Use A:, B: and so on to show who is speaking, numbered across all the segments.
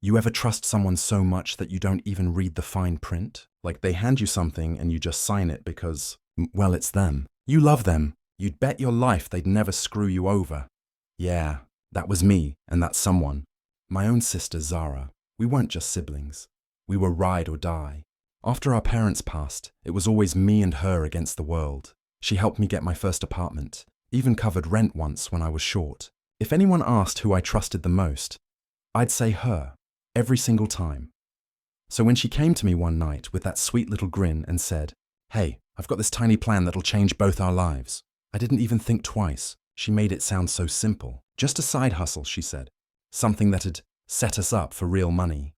A: You ever trust someone so much that you don't even read the fine print? Like they hand you something and you just sign it because, well, it's them. You love them. You'd bet your life they'd never screw you over. Yeah, that was me, and that's someone. My own sister, Zara. We weren't just siblings. We were ride or die. After our parents passed, it was always me and her against the world. She helped me get my first apartment, even covered rent once when I was short. If anyone asked who I trusted the most, I'd say her, every single time. So when she came to me one night with that sweet little grin and said, "Hey, I've got this tiny plan that'll change both our lives," I didn't even think twice. She made it sound so simple. Just a side hustle, she said. Something that'd set us up for real money.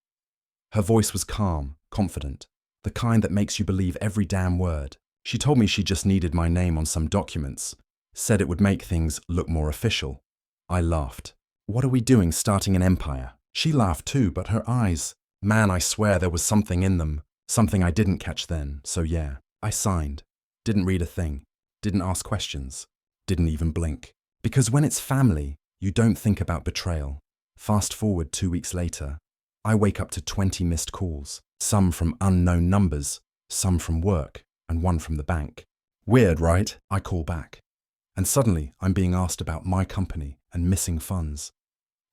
A: Her voice was calm, confident, the kind that makes you believe every damn word. She told me she just needed my name on some documents, said it would make things look more official. I laughed. What are we doing starting an empire? She laughed too, but her eyes, man, I swear there was something in them, something I didn't catch then, so yeah. I signed. Didn't read a thing. Didn't ask questions. Didn't even blink. Because when it's family, you don't think about betrayal. Fast forward 2 weeks later, I wake up to 20 missed calls, some from unknown numbers, some from work, and one from the bank. Weird, right? I call back. And suddenly, I'm being asked about my company and missing funds.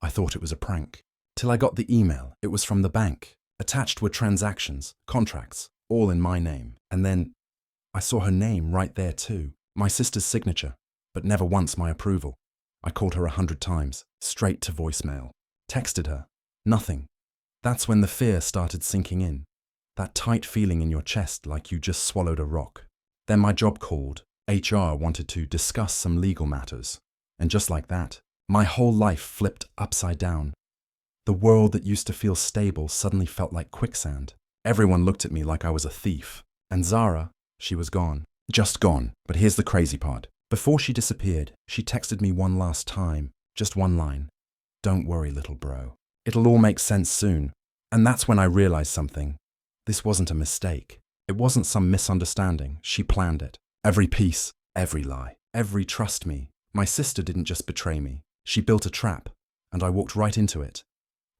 A: I thought it was a prank. Till I got the email. It was from the bank. Attached were transactions, contracts, all in my name. And then I saw her name right there too. My sister's signature, but never once my approval. I called her 100 times, straight to voicemail. Texted her. Nothing. That's when the fear started sinking in. That tight feeling in your chest like you just swallowed a rock. Then my job called. HR wanted to discuss some legal matters. And just like that, my whole life flipped upside down. The world that used to feel stable suddenly felt like quicksand. Everyone looked at me like I was a thief. And Zara, she was gone. Just gone. But here's the crazy part. Before she disappeared, she texted me one last time. Just one line. "Don't worry, little bro. It'll all make sense soon." And that's when I realized something. This wasn't a mistake. It wasn't some misunderstanding. She planned it. Every piece, every lie, every trust me. My sister didn't just betray me. She built a trap, and I walked right into it.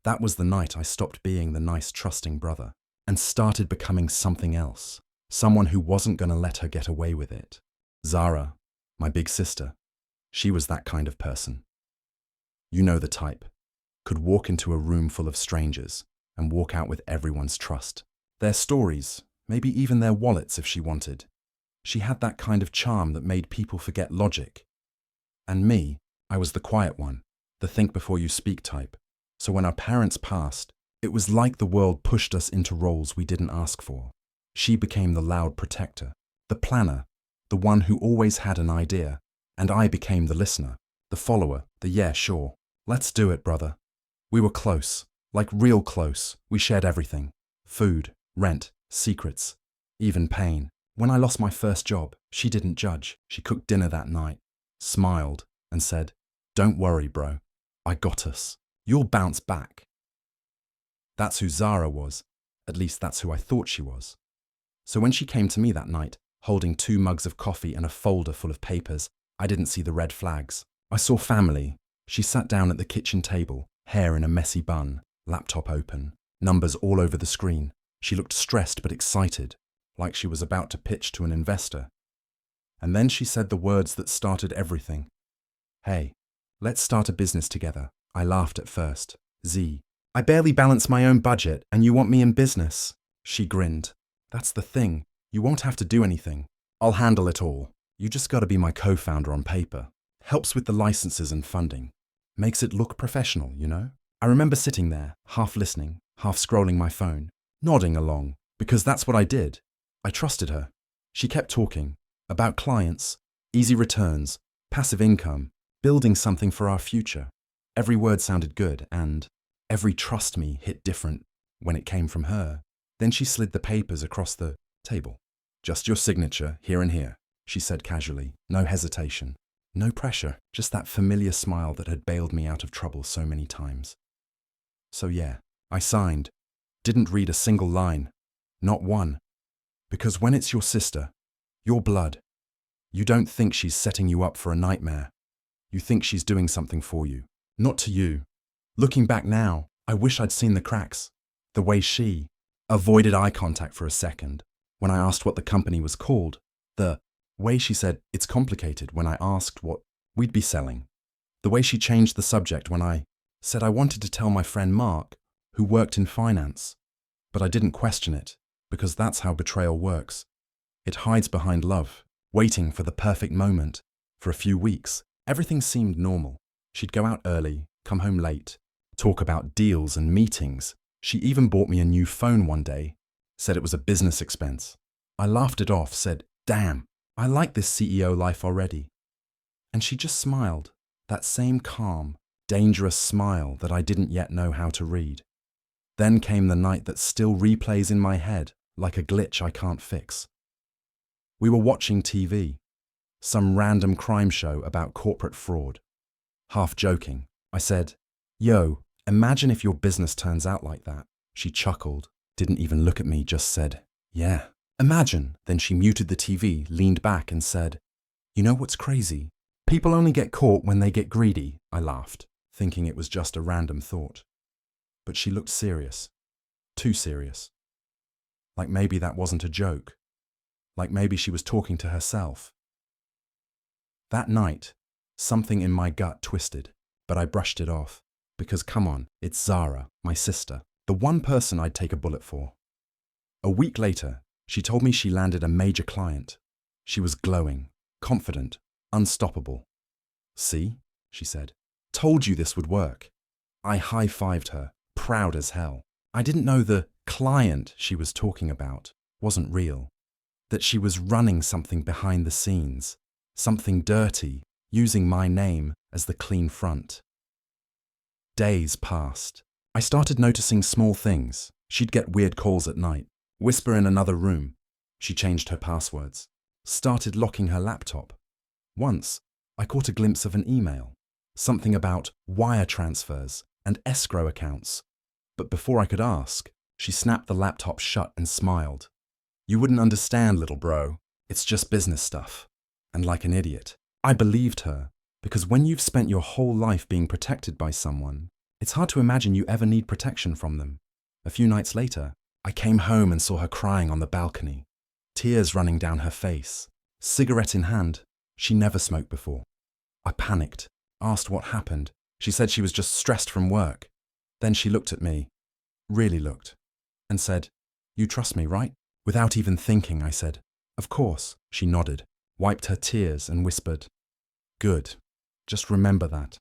A: That was the night I stopped being the nice, trusting brother and started becoming something else. Someone who wasn't going to let her get away with it. Zara, my big sister, she was that kind of person. You know the type. Could walk into a room full of strangers and walk out with everyone's trust. Their stories, maybe even their wallets if she wanted. She had that kind of charm that made people forget logic. And me, I was the quiet one, the think before you speak type. So when our parents passed, it was like the world pushed us into roles we didn't ask for. She became the loud protector, the planner, the one who always had an idea, and I became the listener, the follower, the yeah, sure. Let's do it, brother. We were close, like real close. We shared everything. Food, rent, secrets, even pain. When I lost my first job, she didn't judge. She cooked dinner that night, smiled, and said, "Don't worry, bro. I got us. You'll bounce back." That's who Zara was. At least that's who I thought she was. So when she came to me that night, holding 2 mugs of coffee and a folder full of papers, I didn't see the red flags. I saw family. She sat down at the kitchen table, hair in a messy bun, laptop open, numbers all over the screen. She looked stressed but excited, like she was about to pitch to an investor. And then she said the words that started everything. "Hey, let's start a business together." I laughed at first. "Z, I barely balance my own budget and you want me in business?" She grinned. "That's the thing. You won't have to do anything. I'll handle it all. You just gotta be my co-founder on paper. Helps with the licenses and funding. Makes it look professional, you know?" I remember sitting there, half listening, half scrolling my phone, nodding along, because that's what I did. I trusted her. She kept talking about clients, easy returns, passive income, building something for our future. Every word sounded good, and every trust me hit different when it came from her. Then she slid the papers across the table. "Just your signature, here and here," she said casually. No hesitation. No pressure, just that familiar smile that had bailed me out of trouble so many times. So yeah, I signed. Didn't read a single line. Not one. Because when it's your sister, your blood, you don't think she's setting you up for a nightmare. You think she's doing something for you. Not to you. Looking back now, I wish I'd seen the cracks. The way she avoided eye contact for a second when I asked what the company was called. The way she said, "It's complicated," when I asked what we'd be selling. The way she changed the subject when I said I wanted to tell my friend Mark, who worked in finance. But I didn't question it, because that's how betrayal works. It hides behind love, waiting for the perfect moment. For a few weeks, everything seemed normal. She'd go out early, come home late, talk about deals and meetings. She even bought me a new phone one day, said it was a business expense. I laughed it off, said, "Damn, I like this CEO life already." And she just smiled, that same calm, dangerous smile that I didn't yet know how to read. Then came the night that still replays in my head like a glitch I can't fix. We were watching TV, some random crime show about corporate fraud. Half joking, I said, "Yo, imagine if your business turns out like that." She chuckled, didn't even look at me, just said, "Yeah, imagine." Then she muted the TV, leaned back and said, "You know what's crazy? People only get caught when they get greedy." I laughed, thinking it was just a random thought. But she looked serious, too serious. Like maybe that wasn't a joke. Like maybe she was talking to herself. That night, something in my gut twisted, but I brushed it off. Because come on, it's Zara, my sister, the one person I'd take a bullet for. A week later, she told me she landed a major client. She was glowing, confident, unstoppable. "See," she said, "told you this would work." I high-fived her, proud as hell. I didn't know the client she was talking about wasn't real, that she was running something behind the scenes, something dirty, using my name as the clean front. Days passed. I started noticing small things. She'd get weird calls at night, whisper in another room. She changed her passwords, started locking her laptop. Once, I caught a glimpse of an email, something about wire transfers and escrow accounts. But before I could ask, she snapped the laptop shut and smiled. "You wouldn't understand, little bro. It's just business stuff." And like an idiot, I believed her, because when you've spent your whole life being protected by someone, it's hard to imagine you ever need protection from them. A few nights later, I came home and saw her crying on the balcony, tears running down her face, cigarette in hand. She never smoked before. I panicked, asked what happened. She said she was just stressed from work. Then she looked at me, really looked, and said, "You trust me, right?" Without even thinking, I said, "Of course." She nodded, wiped her tears and whispered, "Good. Just remember that."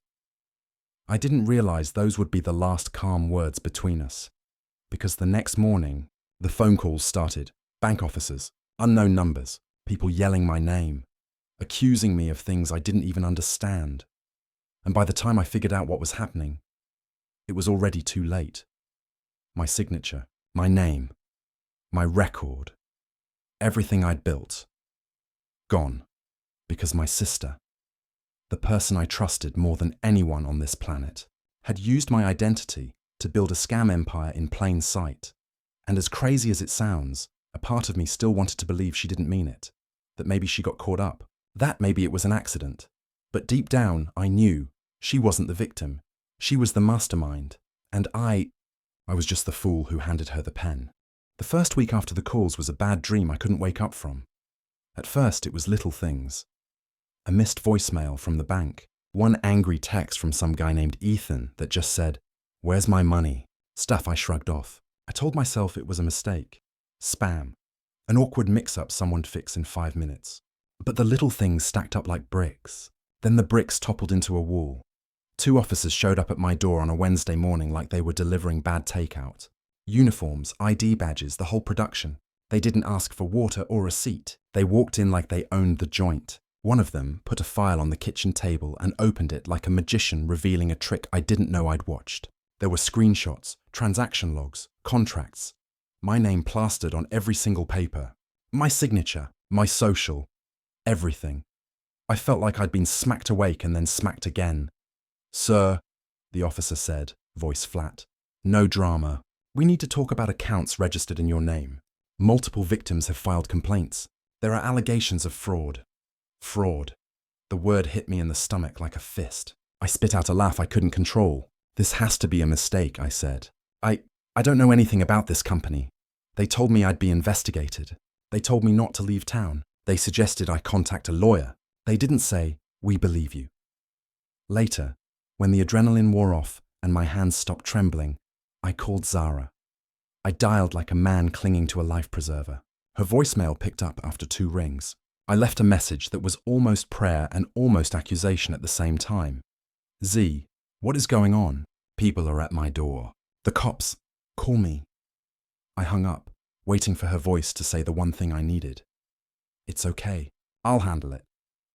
A: I didn't realize those would be the last calm words between us, because the next morning, the phone calls started. Bank officers, unknown numbers, people yelling my name, accusing me of things I didn't even understand. And by the time I figured out what was happening, it was already too late. My signature, my name, my record, everything I'd built, gone. Because my sister, the person I trusted more than anyone on this planet, had used my identity to build a scam empire in plain sight. And as crazy as it sounds, a part of me still wanted to believe she didn't mean it, that maybe she got caught up, that maybe it was an accident. But deep down, I knew she wasn't the victim. She was the mastermind, and I was just the fool who handed her the pen. The first week after the calls was a bad dream I couldn't wake up from. At first, it was little things. A missed voicemail from the bank, one angry text from some guy named Ethan that just said, "Where's my money?" Stuff I shrugged off. I told myself it was a mistake. Spam. An awkward mix-up someone'd fix in 5 minutes. But the little things stacked up like bricks. Then the bricks toppled into a wall. 2 officers showed up at my door on a Wednesday morning like they were delivering bad takeout. Uniforms, ID badges, the whole production. They didn't ask for water or receipt. They walked in like they owned the joint. One of them put a file on the kitchen table and opened it like a magician revealing a trick I didn't know I'd watched. There were screenshots, transaction logs, contracts. My name plastered on every single paper. My signature, my social, everything. I felt like I'd been smacked awake and then smacked again. "Sir," the officer said, voice flat, "no drama. We need to talk about accounts registered in your name. Multiple victims have filed complaints. There are allegations of fraud." Fraud. The word hit me in the stomach like a fist. I spit out a laugh I couldn't control. This has to be a mistake, I said. I don't know anything about this company. They told me I'd be investigated. They told me not to leave town. They suggested I contact a lawyer. They didn't say, "We believe you." Later, when the adrenaline wore off and my hands stopped trembling, I called Zara. I dialed like a man clinging to a life preserver. Her voicemail picked up after 2 rings. I left a message that was almost prayer and almost accusation at the same time. Z, what is going on? People are at my door. The cops. Call me. I hung up, waiting for her voice to say the one thing I needed. It's okay. I'll handle it.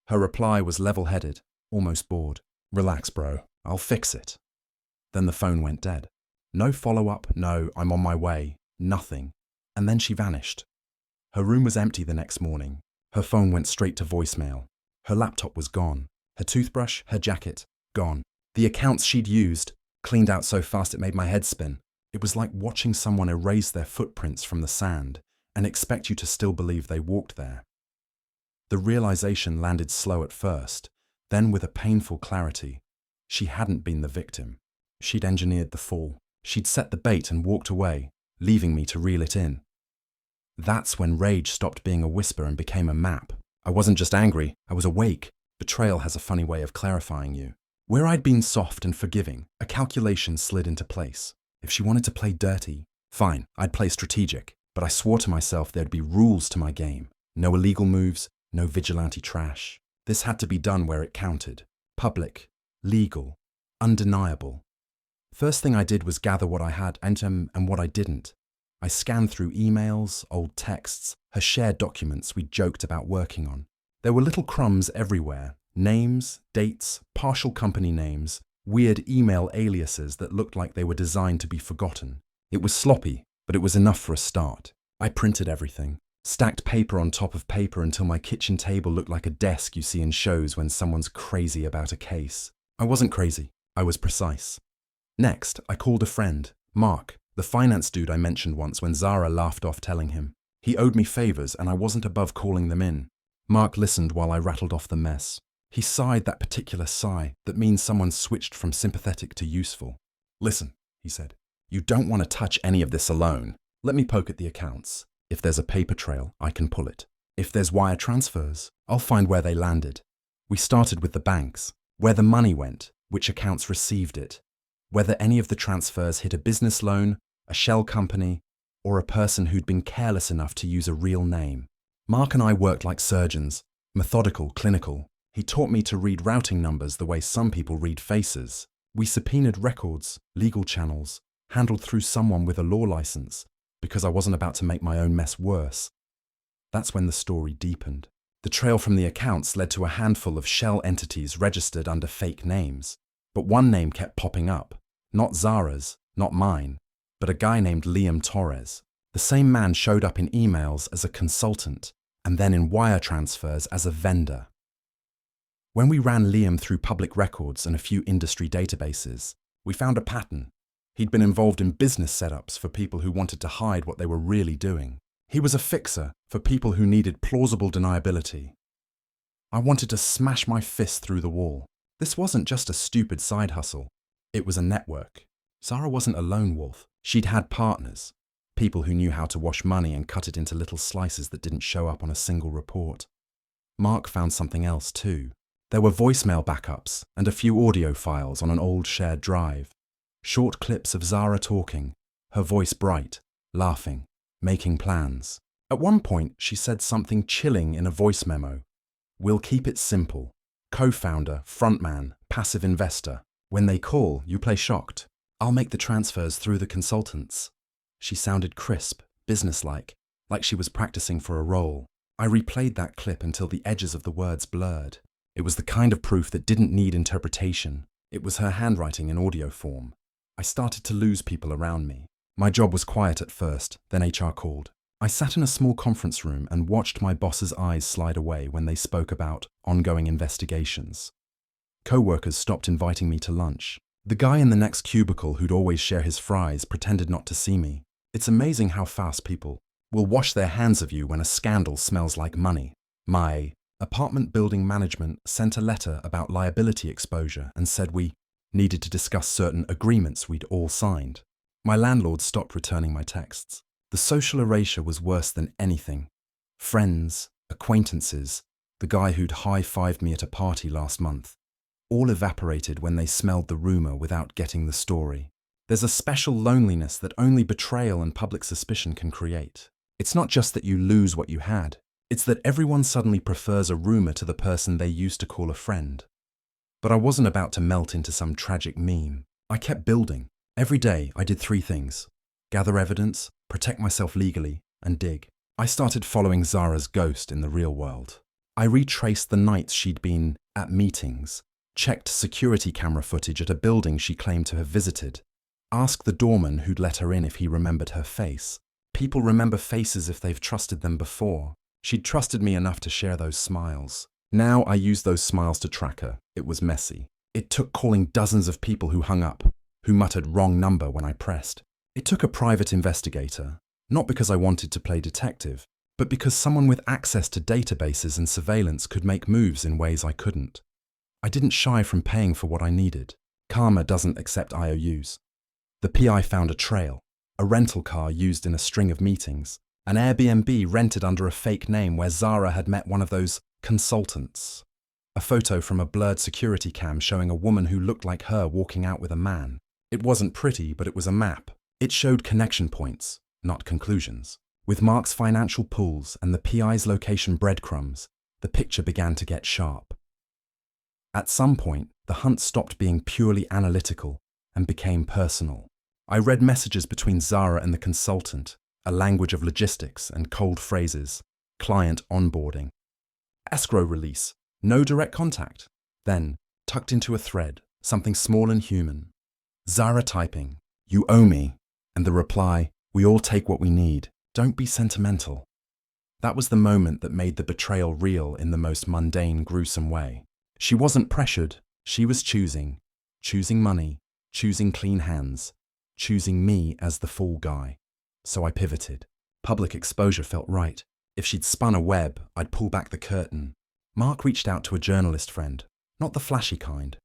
A: Her reply was level-headed, almost bored. Relax, bro. I'll fix it. Then the phone went dead. No follow-up, no, I'm on my way, nothing. And then she vanished. Her room was empty the next morning. Her phone went straight to voicemail. Her laptop was gone. Her toothbrush, her jacket, gone. The accounts she'd used, cleaned out so fast it made my head spin. It was like watching someone erase their footprints from the sand and expect you to still believe they walked there. The realization landed slow at first, then with a painful clarity. She hadn't been the victim. She'd engineered the fall. She'd set the bait and walked away, leaving me to reel it in. That's when rage stopped being a whisper and became a map. I wasn't just angry, I was awake. Betrayal has a funny way of clarifying you. Where I'd been soft and forgiving, a calculation slid into place. If she wanted to play dirty, fine, I'd play strategic. But I swore to myself there'd be rules to my game. No illegal moves, no vigilante trash. This had to be done where it counted. Public, legal, undeniable. First thing I did was gather what I had and what I didn't. I scanned through emails, old texts, her shared documents we'd joked about working on. There were little crumbs everywhere. Names, dates, partial company names, weird email aliases that looked like they were designed to be forgotten. It was sloppy, but it was enough for a start. I printed everything, stacked paper on top of paper until my kitchen table looked like a desk you see in shows when someone's crazy about a case. I wasn't crazy, I was precise. Next, I called a friend, Mark, the finance dude I mentioned once when Zara laughed off telling him. He owed me favors and I wasn't above calling them in. Mark listened while I rattled off the mess. He sighed that particular sigh that means someone switched from sympathetic to useful. Listen, he said, you don't want to touch any of this alone. Let me poke at the accounts. If there's a paper trail, I can pull it. If there's wire transfers, I'll find where they landed. We started with the banks, where the money went, which accounts received it, whether any of the transfers hit a business loan, a shell company, or a person who'd been careless enough to use a real name. Mark and I worked like surgeons, methodical, clinical. He taught me to read routing numbers the way some people read faces. We subpoenaed records, legal channels, handled through someone with a law license, because I wasn't about to make my own mess worse. That's when the story deepened. The trail from the accounts led to a handful of shell entities registered under fake names. But one name kept popping up. Not Zara's, not mine, but a guy named Liam Torres. The same man showed up in emails as a consultant, and then in wire transfers as a vendor. When we ran Liam through public records and a few industry databases, we found a pattern. He'd been involved in business setups for people who wanted to hide what they were really doing. He was a fixer for people who needed plausible deniability. I wanted to smash my fist through the wall. This wasn't just a stupid side hustle. It was a network. Zara wasn't a lone wolf. She'd had partners, people who knew how to wash money and cut it into little slices that didn't show up on a single report. Mark found something else too. There were voicemail backups and a few audio files on an old shared drive. Short clips of Zara talking, her voice bright, laughing, making plans. At one point, she said something chilling in a voice memo. We'll keep it simple. Co-founder, frontman, passive investor. When they call, you play shocked. I'll make the transfers through the consultants. She sounded crisp, businesslike, like she was practicing for a role. I replayed that clip until the edges of the words blurred. It was the kind of proof that didn't need interpretation. It was her handwriting in audio form. I started to lose people around me. My job was quiet at first, then HR called. I sat in a small conference room and watched my boss's eyes slide away when they spoke about ongoing investigations. Co-workers stopped inviting me to lunch. The guy in the next cubicle who'd always share his fries pretended not to see me. It's amazing how fast people will wash their hands of you when a scandal smells like money. My apartment building management sent a letter about liability exposure and said we needed to discuss certain agreements we'd all signed. My landlord stopped returning my texts. The social erasure was worse than anything. Friends, acquaintances, the guy who'd high-fived me at a party last month, all evaporated when they smelled the rumor without getting the story. There's a special loneliness that only betrayal and public suspicion can create. It's not just that you lose what you had, it's that everyone suddenly prefers a rumor to the person they used to call a friend. But I wasn't about to melt into some tragic meme. I kept building. Every day I did 3 things: gather evidence, protect myself legally, and dig. I started following Zara's ghost in the real world. I retraced the nights she'd been at meetings, checked security camera footage at a building she claimed to have visited, asked the doorman who'd let her in if he remembered her face. People remember faces if they've trusted them before. She'd trusted me enough to share those smiles. Now I used those smiles to track her. It was messy. It took calling dozens of people who hung up, who muttered wrong number when I pressed. It took a private investigator, not because I wanted to play detective, but because someone with access to databases and surveillance could make moves in ways I couldn't. I didn't shy from paying for what I needed. Karma doesn't accept IOUs. The PI found a trail, a rental car used in a string of meetings, an Airbnb rented under a fake name where Zara had met one of those consultants, a photo from a blurred security cam showing a woman who looked like her walking out with a man. It wasn't pretty, but it was a map. It showed connection points, not conclusions. With Mark's financial pools and the PI's location breadcrumbs, the picture began to get sharp. At some point, the hunt stopped being purely analytical and became personal. I read messages between Zara and the consultant, a language of logistics and cold phrases, client onboarding, escrow release, no direct contact. Then, tucked into a thread, something small and human. Zara typing, "You owe me," and the reply, "We all take what we need. Don't be sentimental." That was the moment that made the betrayal real in the most mundane, gruesome way. She wasn't pressured. She was choosing money, choosing clean hands, choosing me as the fall guy. So I pivoted. Public exposure felt right. If she'd spun a web, I'd pull back the curtain. Mark reached out to a journalist friend, not the flashy kind,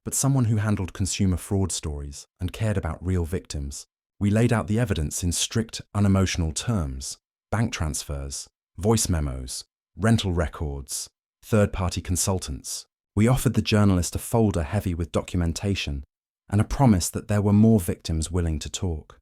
A: but someone who handled consumer fraud stories and cared about real victims. We laid out the evidence in strict, unemotional terms: bank transfers, voice memos, rental records, third-party consultants. We offered the journalist a folder heavy with documentation and a promise that there were more victims willing to talk.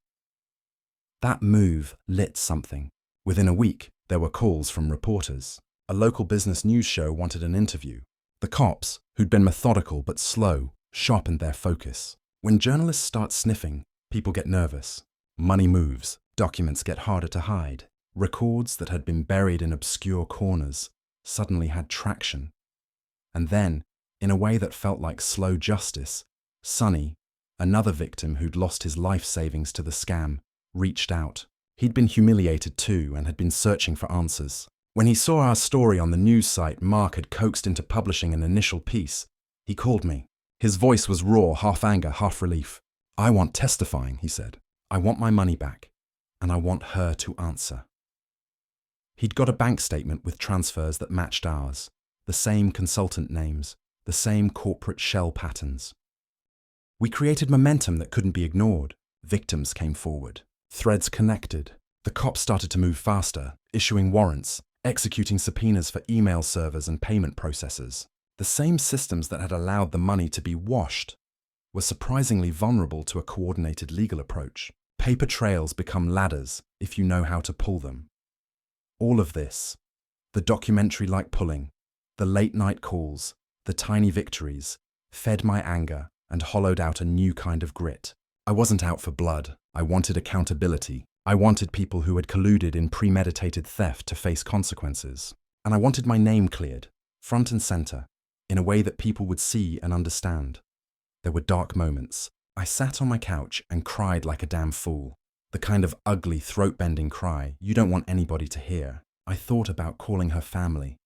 A: That move lit something. Within a week, there were calls from reporters. A local business news show wanted an interview. The cops, who'd been methodical but slow, sharpened their focus. When journalists start sniffing, people get nervous. Money moves. Documents get harder to hide. Records that had been buried in obscure corners suddenly had traction. And then, in a way that felt like slow justice, Sonny, another victim who'd lost his life savings to the scam, reached out. He'd been humiliated too and had been searching for answers. When he saw our story on the news site Mark had coaxed into publishing an initial piece, he called me. His voice was raw, half anger, half relief. "I want testifying," he said. "I want my money back, and I want her to answer." He'd got a bank statement with transfers that matched ours, the same consultant names, the same corporate shell patterns. We created momentum that couldn't be ignored. Victims came forward. Threads connected. The cops started to move faster, issuing warrants, executing subpoenas for email servers and payment processors. The same systems that had allowed the money to be washed were surprisingly vulnerable to a coordinated legal approach. Paper trails become ladders if you know how to pull them. All of this, the documentary-like pulling, the late-night calls, the tiny victories, fed my anger and hollowed out a new kind of grit. I wasn't out for blood. I wanted accountability. I wanted people who had colluded in premeditated theft to face consequences. And I wanted my name cleared, front and center, in a way that people would see and understand. There were dark moments. I sat on my couch and cried like a damn fool. The kind of ugly, throat-bending cry you don't want anybody to hear. I thought about calling her family,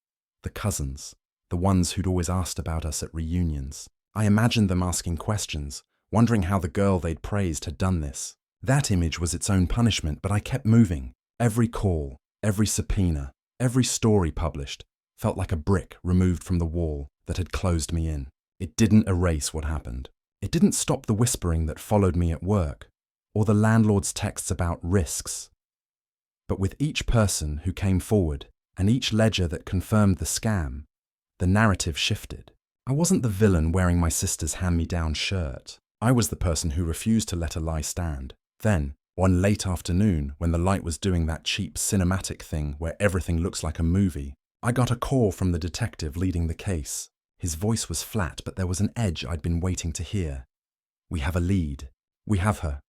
A: the cousins, the ones who'd always asked about us at reunions. I imagined them asking questions, wondering how the girl they'd praised had done this. That image was its own punishment, but I kept moving. Every call, every subpoena, every story published felt like a brick removed from the wall that had closed me in. It didn't erase what happened, It didn't stop the whispering that followed me at work, or the landlord's texts about risks. But with each person who came forward, and each ledger that confirmed the scam, the narrative shifted. I wasn't the villain wearing my sister's hand-me-down shirt. I was the person who refused to let a lie stand. Then, one late afternoon, when the light was doing that cheap cinematic thing where everything looks like a movie, I got a call from the detective leading the case. His voice was flat, but there was an edge I'd been waiting to hear. "We have a lead. We have her."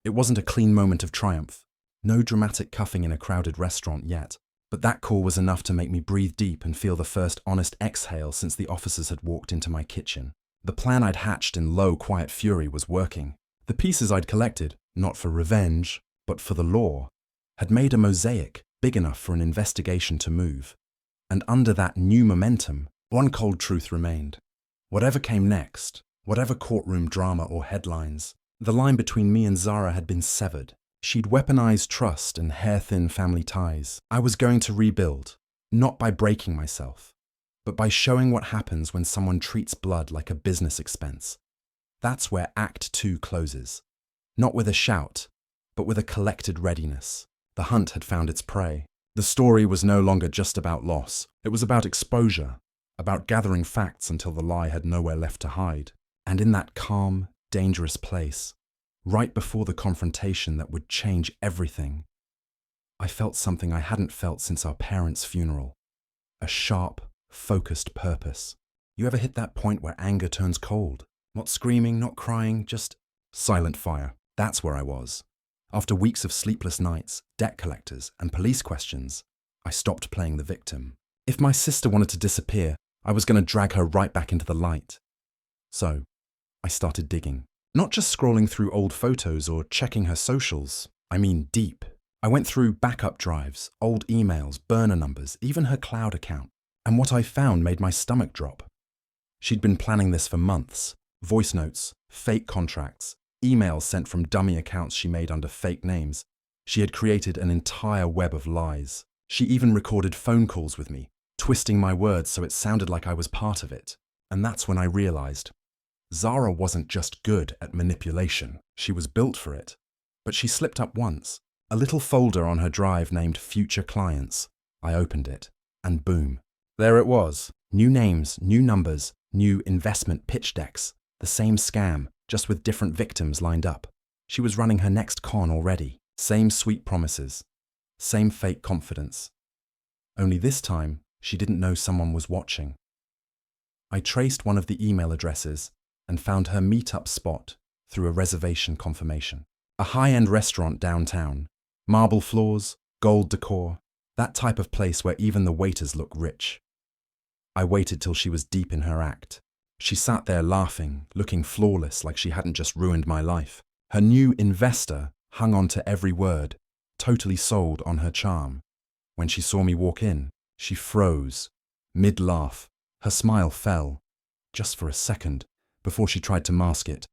A: It wasn't a clean moment of triumph. No dramatic cuffing in a crowded restaurant yet. But that call was enough to make me breathe deep and feel the first honest exhale since the officers had walked into my kitchen. The plan I'd hatched in low, quiet fury was working. The pieces I'd collected, not for revenge, but for the law, had made a mosaic big enough for an investigation to move. And under that new momentum, one cold truth remained. Whatever came next, whatever courtroom drama or headlines, the line between me and Zara had been severed. She'd weaponized trust and hair-thin family ties. I was going to rebuild, not by breaking myself, but by showing what happens when someone treats blood like a business expense. That's where Act 2 closes. Not with a shout, but with a collected readiness. The hunt had found its prey. The story was no longer just about loss. It was about exposure, about gathering facts until the lie had nowhere left to hide. And in that calm, dangerous place, right before the confrontation that would change everything, I felt something I hadn't felt since our parents' funeral. A sharp, focused purpose. You ever hit that point where anger turns cold? Not screaming, not crying, just silent fire. That's where I was. After weeks of sleepless nights, debt collectors, and police questions, I stopped playing the victim. If my sister wanted to disappear, I was going to drag her right back into the light. So, I started digging. Not just scrolling through old photos or checking her socials. I mean deep. I went through backup drives, old emails, burner numbers, even her cloud account. And what I found made my stomach drop. She'd been planning this for months. Voice notes, fake contracts, emails sent from dummy accounts she made under fake names. She had created an entire web of lies. She even recorded phone calls with me, twisting my words so it sounded like I was part of it. And that's when I realized Zara wasn't just good at manipulation, she was built for it. But she slipped up once. A little folder on her drive named Future Clients. I opened it, and boom. There it was. New names, new numbers, new investment pitch decks. The same scam, just with different victims lined up. She was running her next con already. Same sweet promises. Same fake confidence. Only this time, she didn't know someone was watching. I traced one of the email addresses and found her meet-up spot through a reservation confirmation. A high-end restaurant downtown. Marble floors, gold decor, that type of place where even the waiters look rich. I waited till she was deep in her act. She sat there laughing, looking flawless like she hadn't just ruined my life. Her new investor hung on to every word, totally sold on her charm. When she saw me walk in, she froze, mid-laugh. Her smile fell, just for a second, before she tried to mask it.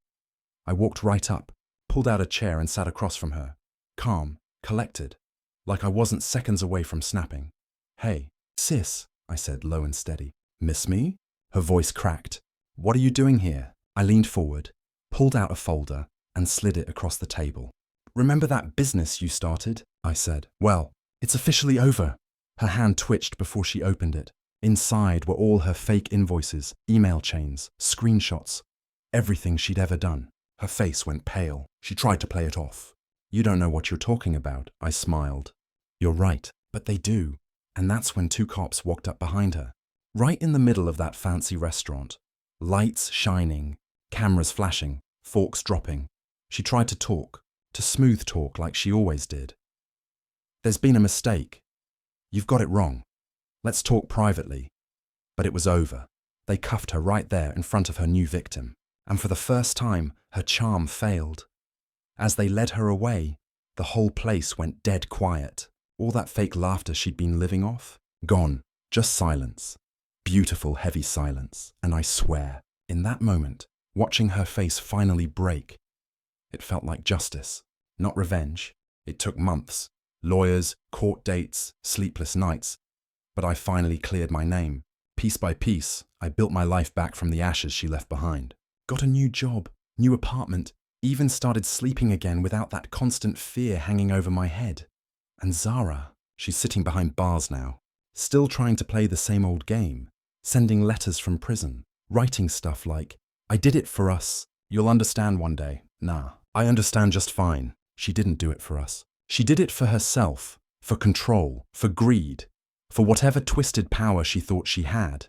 A: I walked right up, pulled out a chair and sat across from her, calm, collected, like I wasn't seconds away from snapping. "Hey, sis," I said low and steady. "Miss me?" Her voice cracked. "What are you doing here?" I leaned forward, pulled out a folder, and slid it across the table. "Remember that business you started?" I said. "Well, it's officially over." Her hand twitched before she opened it. Inside were all her fake invoices, email chains, screenshots, everything she'd ever done. Her face went pale. She tried to play it off. "You don't know what you're talking about," I smiled. "You're right, but they do." And that's when two cops walked up behind her. Right in the middle of that fancy restaurant. Lights shining, cameras flashing, forks dropping. She tried to talk, to smooth talk like she always did. "There's been a mistake. You've got it wrong. Let's talk privately." But it was over. They cuffed her right there in front of her new victim. And for the first time, her charm failed. As they led her away, the whole place went dead quiet. All that fake laughter she'd been living off, gone. Just silence. Beautiful, heavy silence. And I swear, in that moment, watching her face finally break, it felt like justice, not revenge. It took months. Lawyers, court dates, sleepless nights. But I finally cleared my name. Piece by piece, I built my life back from the ashes she left behind. Got a new job, new apartment, even started sleeping again without that constant fear hanging over my head. And Zara, she's sitting behind bars now, still trying to play the same old game, sending letters from prison, writing stuff like, "I did it for us. You'll understand one day." Nah, I understand just fine. She didn't do it for us. She did it for herself, for control, for greed, for whatever twisted power she thought she had.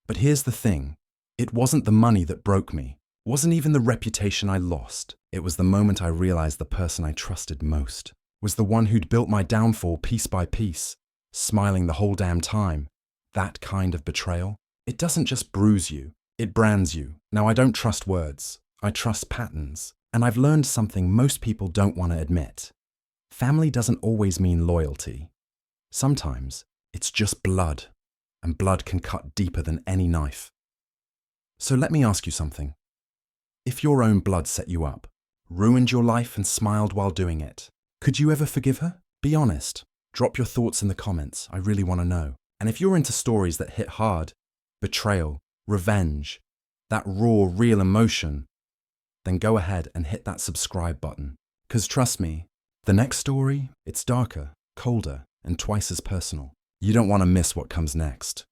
A: But here's the thing. It wasn't the money that broke me. It wasn't even the reputation I lost. It was the moment I realized the person I trusted most was the one who'd built my downfall piece by piece, smiling the whole damn time. That kind of betrayal, it doesn't just bruise you, it brands you. Now, I don't trust words. I trust patterns. And I've learned something most people don't want to admit. Family doesn't always mean loyalty. Sometimes it's just blood, and blood can cut deeper than any knife. So let me ask you something. If your own blood set you up, ruined your life and smiled while doing it, could you ever forgive her? Be honest. Drop your thoughts in the comments. I really want to know. And if you're into stories that hit hard, betrayal, revenge, that raw, real emotion, then go ahead and hit that subscribe button. 'Cause trust me, the next story, it's darker, colder, and twice as personal. You don't want to miss what comes next.